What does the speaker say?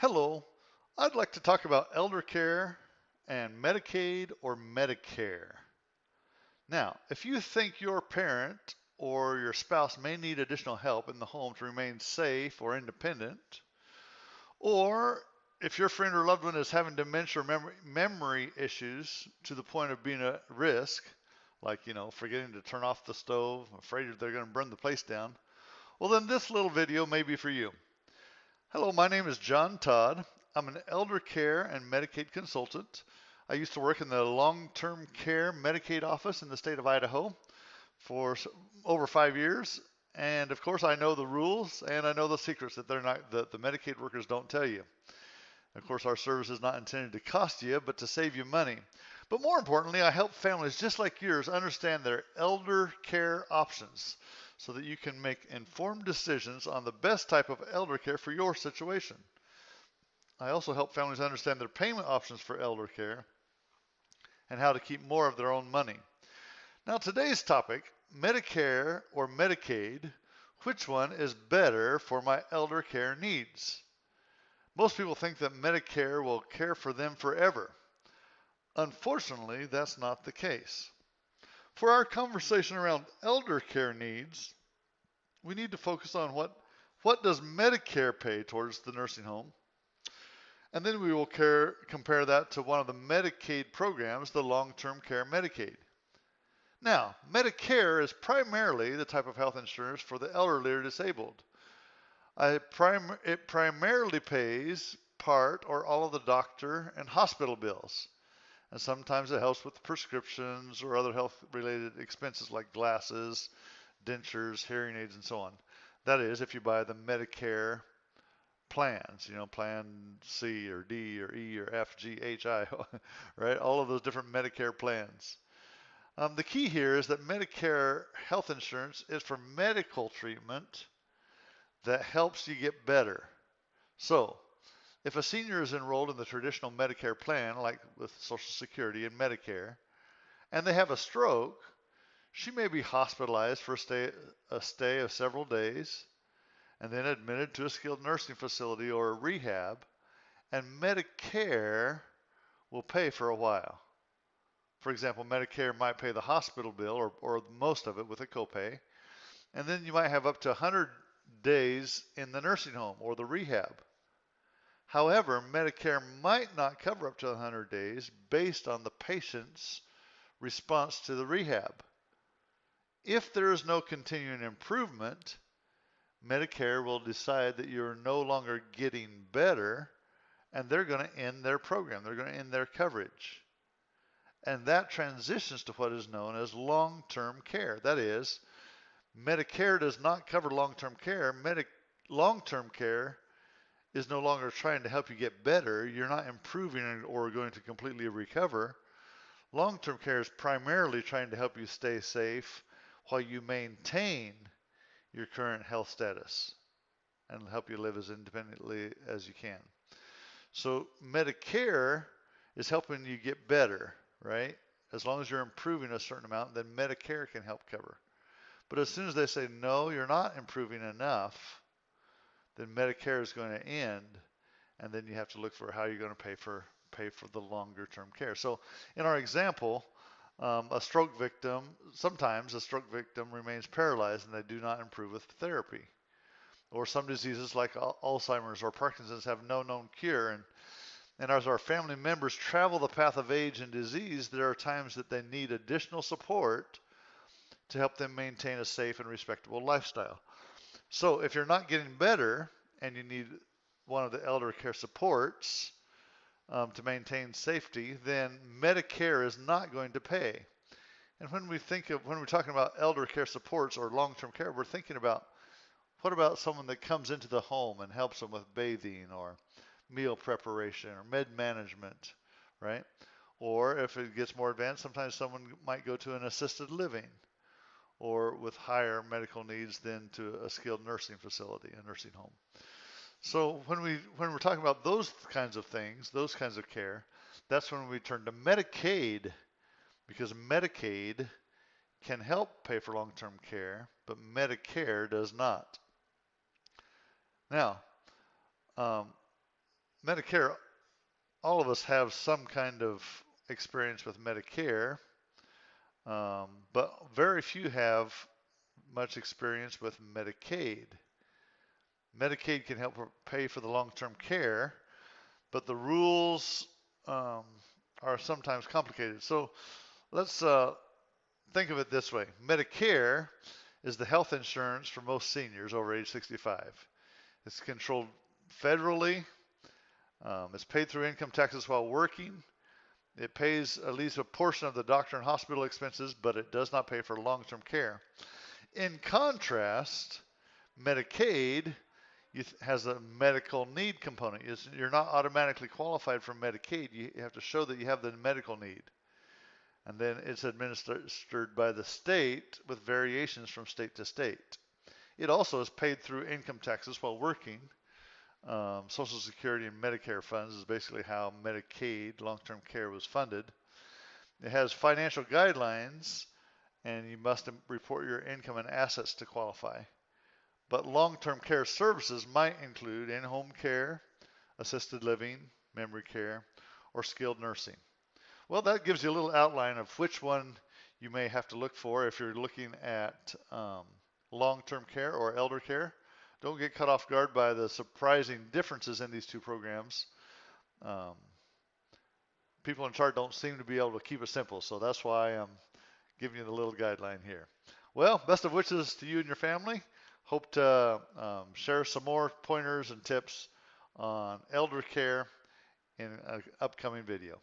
Hello, I'd like to talk about elder care and Medicaid or Medicare. Now, if you think your parent or your spouse may need additional help in the home to remain safe or independent, or if your friend or loved one is having dementia or memory issues to the point of being at risk, like, forgetting to turn off the stove, afraid they're going to burn the place down, well, then this little video may be for you. Hello, my name is John Todd. I'm an elder care and Medicaid consultant. I used to work in the long-term care Medicaid office in the state of Idaho for over 5 years. And of course, I know the rules and I know the secrets that the Medicaid workers don't tell you. Of course, our service is not intended to cost you, but to save you money. But more importantly, I help families just like yours understand their elder care options so that you can make informed decisions on the best type of elder care for your situation. I also help families understand their payment options for elder care and how to keep more of their own money. Now, today's topic, Medicare or Medicaid, which one is better for my elder care needs? Most people think that Medicare will care for them forever. Unfortunately, that's not the case. For our conversation around elder care needs, we need to focus on what does Medicare pay towards the nursing home? And then we will compare that to one of the Medicaid programs, the long-term care Medicaid. Now, Medicare is primarily the type of health insurance for the elderly or disabled. It primarily pays part or all of the doctor and hospital bills. And sometimes it helps with prescriptions or other health-related expenses like glasses, dentures, hearing aids, and so on. That is, if you buy the Medicare plans, plan C or D or E or F, G, H, I, right? All of those different Medicare plans. The key here is that Medicare health insurance is for medical treatment that helps you get better. So, if a senior is enrolled in the traditional Medicare plan, like with Social Security and Medicare, and they have a stroke, she may be hospitalized for a stay of several days, and then admitted to a skilled nursing facility or a rehab, and Medicare will pay for a while. For example, Medicare might pay the hospital bill or most of it with a copay, and then you might have up to 100 days in the nursing home or the rehab. However, Medicare might not cover up to 100 days based on the patient's response to the rehab. If there is no continuing improvement, Medicare will decide that you're no longer getting better, and they're going to end their program. They're going to end their coverage. And that transitions to what is known as long-term care. That is, Medicare does not cover long-term care. Long-term care is no longer trying to help you get better. You're not improving or going to completely recover. Long-term care is primarily trying to help you stay safe while you maintain your current health status and help you live as independently as you can. So Medicare is helping you get better, right? As long as you're improving a certain amount, then Medicare can help cover. But as soon as they say, no, you're not improving enough, then Medicare is going to end, and then you have to look for how you're going to pay for the longer term care. So in our example, sometimes a stroke victim remains paralyzed and they do not improve with therapy. Or some diseases like Alzheimer's or Parkinson's have no known cure. And as our family members travel the path of age and disease, there are times that they need additional support to help them maintain a safe and respectable lifestyle. So if you're not getting better and you need one of the elder care supports to maintain safety, then Medicare is not going to pay. And when we're talking about elder care supports or long-term care, we're thinking about what about someone that comes into the home and helps them with bathing or meal preparation or med management, right? Or if it gets more advanced, sometimes someone might go to an assisted living or with higher medical needs than to a skilled nursing facility, a nursing home. So when we're talking about those kinds of things, those kinds of care, that's when we turn to Medicaid, because Medicaid can help pay for long-term care, but Medicare does not. Now, Medicare, all of us have some kind of experience with Medicare, but very few have much experience with Medicaid. Medicaid can help pay for the long-term care, but the rules um, are sometimes complicated. So let's think of it this way. Medicare is the health insurance for most seniors over age 65. It's controlled federally. It's paid through income taxes while working. It pays at least a portion of the doctor and hospital expenses, but it does not pay for long-term care. In contrast, Medicaid has a medical need component. You're not automatically qualified for Medicaid. You have to show that you have the medical need. And then it's administered by the state with variations from state to state. It also is paid through income taxes while working. Social Security and Medicare funds is basically how Medicaid long-term care was funded. It has financial guidelines, and you must report your income and assets to qualify. But long-term care services might include in-home care, assisted living, memory care, or skilled nursing. Well, that gives you a little outline of which one you may have to look for if you're looking at long-term care or elder care. Don't get caught off guard by the surprising differences in these two programs. Um, People in charge don't seem to be able to keep it simple, so that's why I'm giving you the little guideline here. Well, best of wishes to you and your family. Hope to share some more pointers and tips on elder care in an upcoming video.